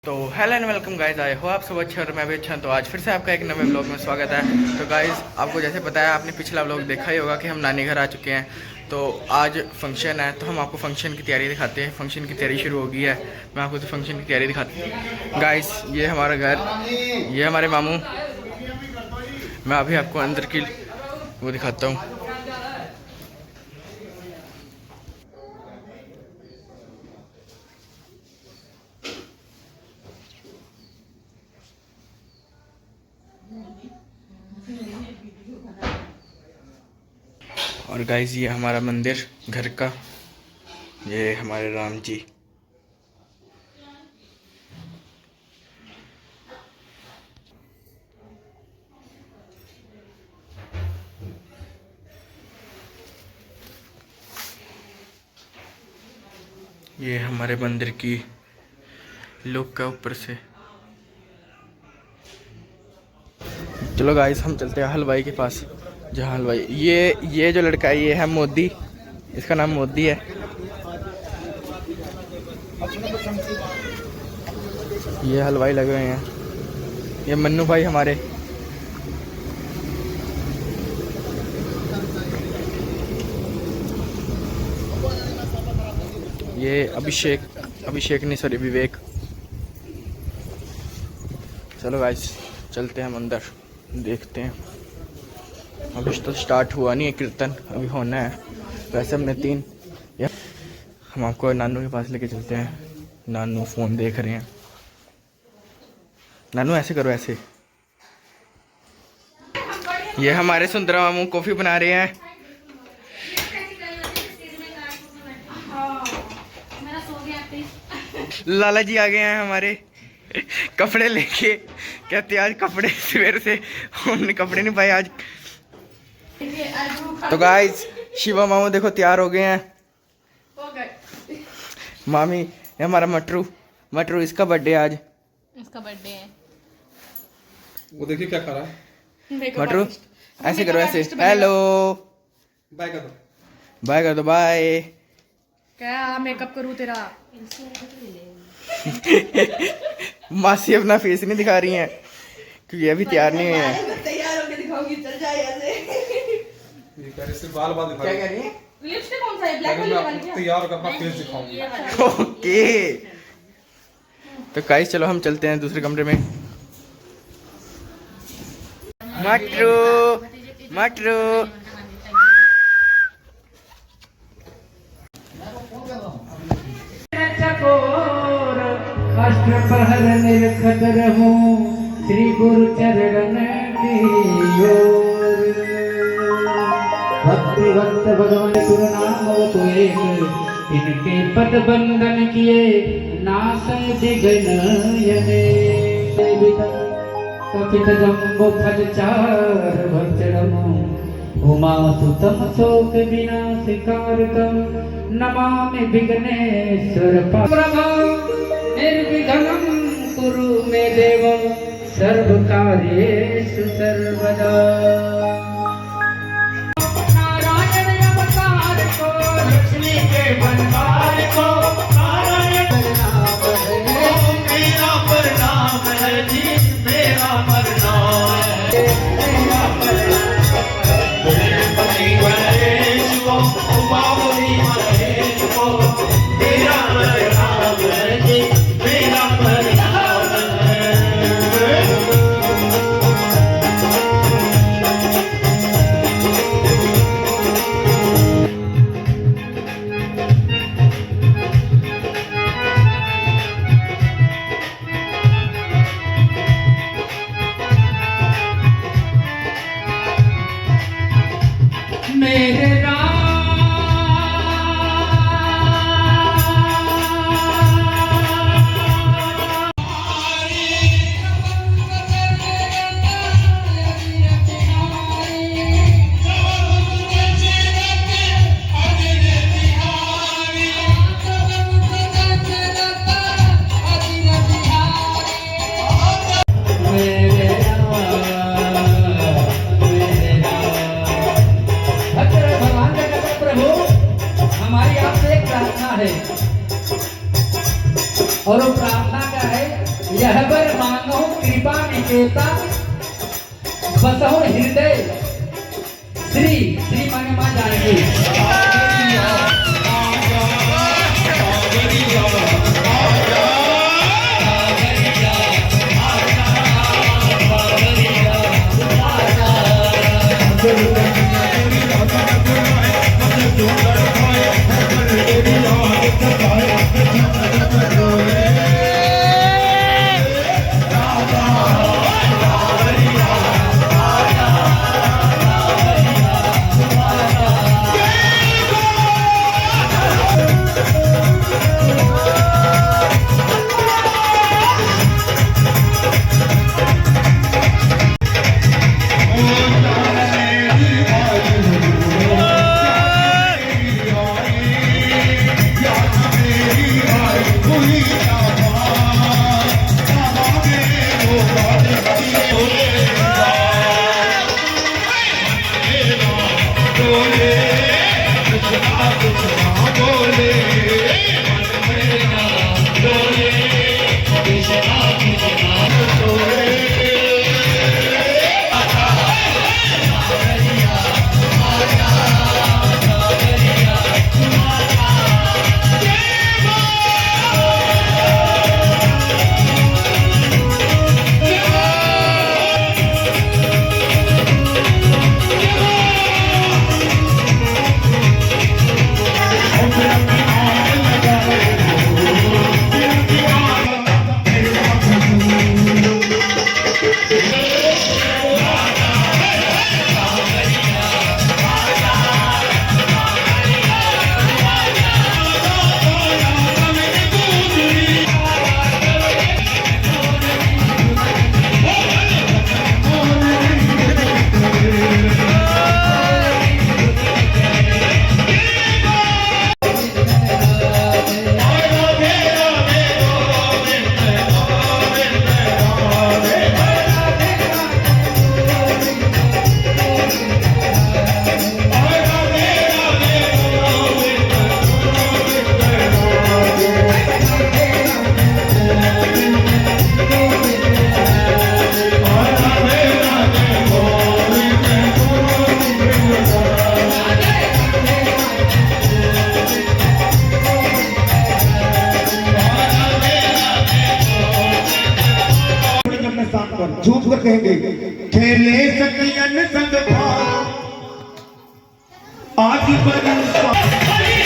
तो hello and welcome guys, आए हो आप सब अच्छे और मैं भी अच्छा। तो आज फिर से आपका एक नए व्लॉग में स्वागत है। तो गाइस आपको जैसे पता है, आपने पिछला व्लॉग देखा ही होगा कि हम नानी घर आ चुके हैं। तो आज फंक्शन है, तो हम आपको फंक्शन की तैयारी दिखाते हैं। फंक्शन की तैयारी शुरू हो गई है, मैं आपको तो फंक्शन की तैयारी दिखाती हूँ। गाइस ये हमारा घर, ये हमारे मामू। मैं अभी आपको अंदर की वो दिखाता हूँ। और गाइस ये हमारा मंदिर घर का, ये हमारे राम जी। ये हमारे मंदिर की लुक का ऊपर से। चलो गाइस हम चलते हैं हलवाई के पास। जहाँ हलवाई, ये जो लड़का है ये है मोदी, इसका नाम मोदी है। ये हलवाई लगे हुए हैं, ये मन्नू भाई हमारे। ये अभिषेक नहीं, सॉरी, विवेक। चलो गाइस चलते हैं हम अंदर, देखते हैं। अभी तो स्टार्ट हुआ नहीं है कीर्तन, अभी होना है। वैसे हमने 3, हम आपको नानू के पास लेके चलते हैं। नानू फ़ोन देख रहे हैं। नानू ऐसे करो, ऐसे। ये हमारे सुंदरा मामू कॉफ़ी बना रहे हैं। लाला जी आ गए हैं हमारे कपड़े लेके। कहते आज कपड़े सवेर से हमने कपड़े नहीं पाए आज। तो गाइस शिवा मामू देखो तैयार हो गए हैं। मामी ये हमारा मटरू इसका बर्थडे आज। इसका बर्थडे है। वो देखिए क्या खा रहा है। मटरू ऐसे करो, ऐसे। हेलो, बाय कर दो। बाय कर दो, बाय। क्या मेकअप करूँ तेरा? मासी अपना फेस नहीं दिखा रही हैं क्योंकि अभी तैयार नहीं हुए हैं। तैयार होके दिखाऊंगी, चल जा ऐसे। ये कह रही सिर्फ बाल बाल दिखा क्या रही कह रही है? लिपस्टिक कौन सा है? ब्लैक है। वाली मैं लगा ली आपको क्या? तैयार होकर अपना फेस दिखाऊंगी। ओके, तो गाइस चलो हम चलते हैं दूसरे कमरे में। मटरू अष्टपहर निरखत रहूं श्री गुरु चरण की ओर। भक्ति भक्त भगवान गुरु नाम तो एक, इनके पद बंदन किए नासै विघ्न यने। कपित जम्बो फल चार भक्षणमो उमा सुतम शोक विनाशकारकम नमामि विघ्नेश्वर प्रभो निर्विघ्नं कुरु मे देव सर्वकार्येषु सर्वदा। नारायण अवतार को लक्ष्मी के भंडार को नारायण नाम है, मेरा प्रणाम है जी, मेरा प्रणाम है, मेरा प्रणाम है। पति गणेश को उमापति महेश को मेरा प्रणाम है जी, मेरा प्रणाम है। केता बसहो हृदय श्री श्री माने मां जानकी झूठ कर कहेंगे खेले सकियन संग भार आज बड़ी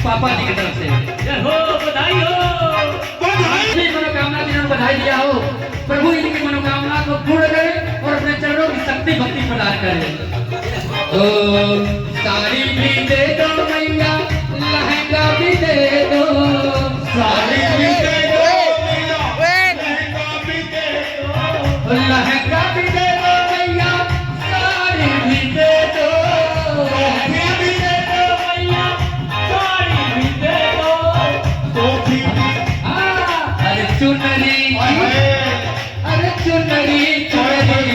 पापा जी की तरफ से हो बधाई मनोकामना जिन्होंने बधाई दिया हो प्रभु इनकी मनोकामना को पूर्ण करे और अपने चरणों की शक्ति भक्ति प्रदान करे। तो साड़ी भी दे दो मैया लहंगा भी दे दो साड़ी भी दे दो लहंगा भी दे दो मैया साड़ी भी दे दो चुनरी अरे चुनरी चुनरी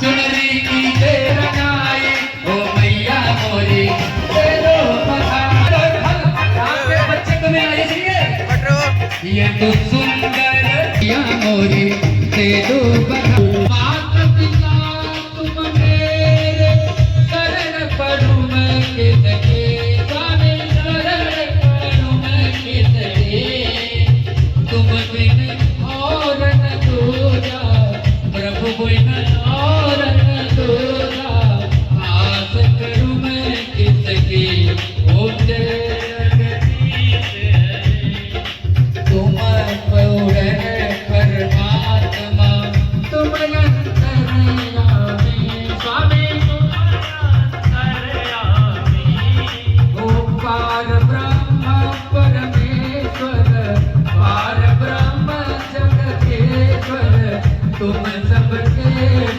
चुनरी की दे रंगाई ओ मैया मोरी दे दो बच्चे को मिला इसलिए ये तो सुंदर या मोरी दे दो मात पिता तुम मेरे शरण पड़ू मैं किसके स्वामी शरण पड़ू मैं किसके तुम बिन और न दूजा प्रभु बिन और न दूजा आस करूं मैं किसकी ओ तुम पूर्ण परमात्मा तुम अंतर्यामी स्वामी ओंकार ब्रह्म परमेश्वर पार ब्रह्म जगदीश्वर तुम सबके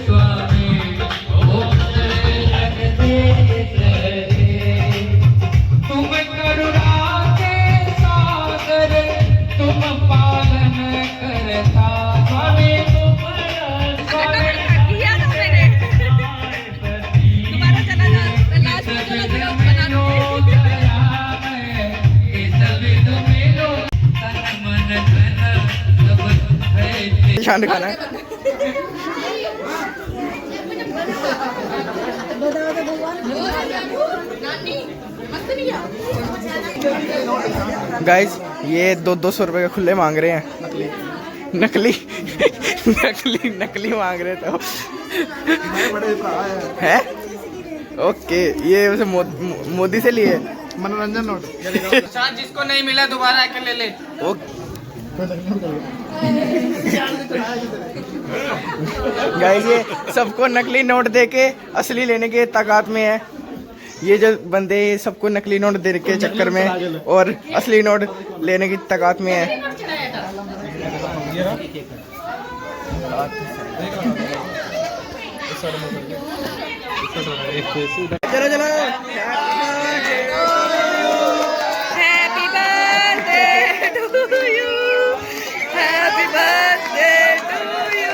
स्वामी ओम जगदीश तुम करुणा के सागर तुम पालन करता स्वामी किया था मैंने दोबारा चला जा लास्ट में चला गया बना निशान दिखाना है। गाइस ये 200 रुपए के खुले मांग रहे हैं। नकली नकली नकली मांग रहे थे है। ओके ये वैसे मोदी से लिए मनोरंजन नोट जिसको नहीं मिला दोबारा आके ले ले। गाइस ये सबको नकली नोट देके असली लेने के ताकत में है। ये जो बंदे सबको नकली नोट देने के चक्कर में और असली नोट लेने की ताकत में है। चलो चलो happy birthday to you happy birthday to you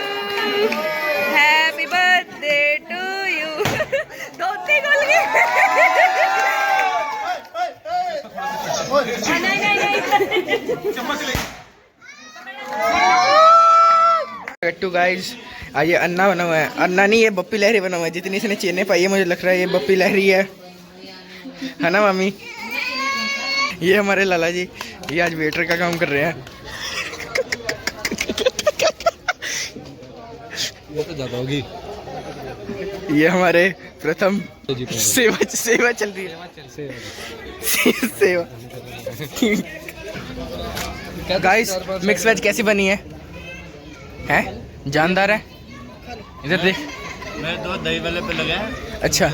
happy birthday to you धोती खोल गई नहीं नहीं टू गाइस आज ये अन्ना बना हुआ है। अन्ना नहीं ये बप्पी लहरी बना हुआ है। जितनी इसने चेने पाई है मुझे लग रहा है ये बप्पी लहरी है ना मामी। ये हमारे लाला जी ये आज वेटर का काम कर रहे हैं। ये तो ज्यादा होगी। ये हमारे प्रथम सेवा चल रही है। सेवा गाइस मिक्स वेज कैसी बनी है जानदार है। इधर देख मेरे दोस्त दही वाले पे लगा है। अच्छा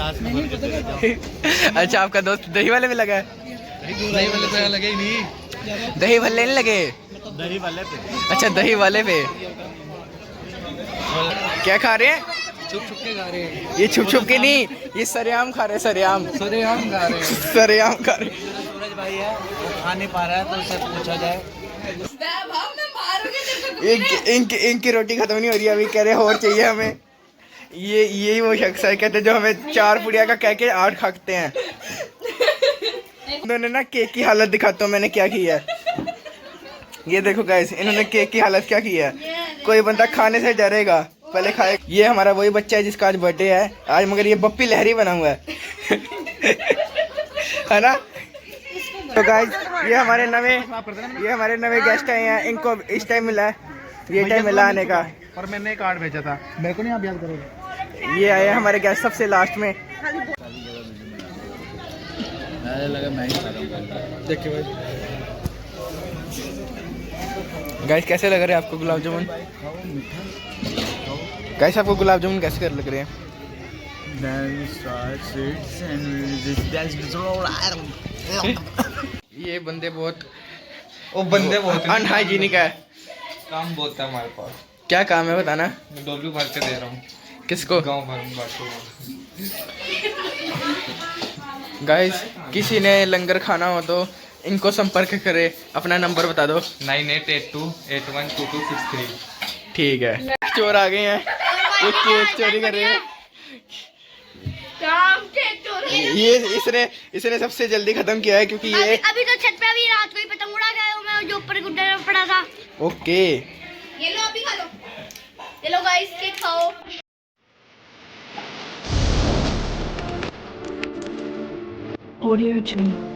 अच्छा आपका दोस्त दही वाले पे लगा है। दही वाले पे लगे ही नहीं। दही भल्ले नहीं लगे। दही वाले पे। अच्छा दही वाले पे क्या खा रहे हैं। छुप छुप के खा रहे हैं। ये छुप छुप के नहीं ये सरेआम खा रहे हैं। सरेआम सरेआम खा रहे हैं। सरेआम खा रहे हैं। सूरज भाई है वो खा नहीं पा रहा है तो उससे पूछा जाए। इनकी रोटी खत्म नहीं हो रही अभी कह रहे और चाहिए हमें। ये यही वो शख्स है कहते जो हमें 4 पुड़िया का कह के 8 खाते हैं। इन्होंने ना केक की हालत दिखाता हूँ मैंने क्या किया है। ये देखो गाइस इन्होंने केक की हालत क्या की है। कोई बंदा खाने से डरेगा पहले खाए। ये हमारा वही बच्चा है जिसका आज बर्थडे है आज मगर ये बप्पी लहरी बना हुआ है ना। तो गाइस ये हमारे नवे गेस्ट आए हैं। इनको इस टाइम मिला है ये टाइम मिला आने का। और मैंने कार्ड भेजा था मेरे को नहीं आप याद करोगे। ये आए हमारे गेस्ट सबसे लास्ट में। देखिए भाई गाइस कैसे लग रहे हैं आपको गुलाब जामुन। गाइस आपको गुलाब जामुन कैसे लग रहे हैं। ये बंदे बहुत अनहाइजीनिक है। काम बहुत है हमारे पास। क्या काम है बताना। डब्ल्यू भर के दे रहा हूँ किसको। गाँव भर में बांटूंगा। गाइस किसी ने लंगर खाना हो तो इनको संपर्क करे। अपना नंबर बता दो। 9882812263। ठीक है चोर आ गए हैं। ये केक चोरी कर रहे हैं। ये इसने सबसे जल्दी खत्म किया है क्योंकि ये अभी तो छत पे अभी रात को ही पतंग उड़ा गया हूँ मैं, जो ऊपर गुड्डे में पड़ा था। ओके। ये लो अभी खा लो, ये लो गाइस केक खाओ। Audio Jungle.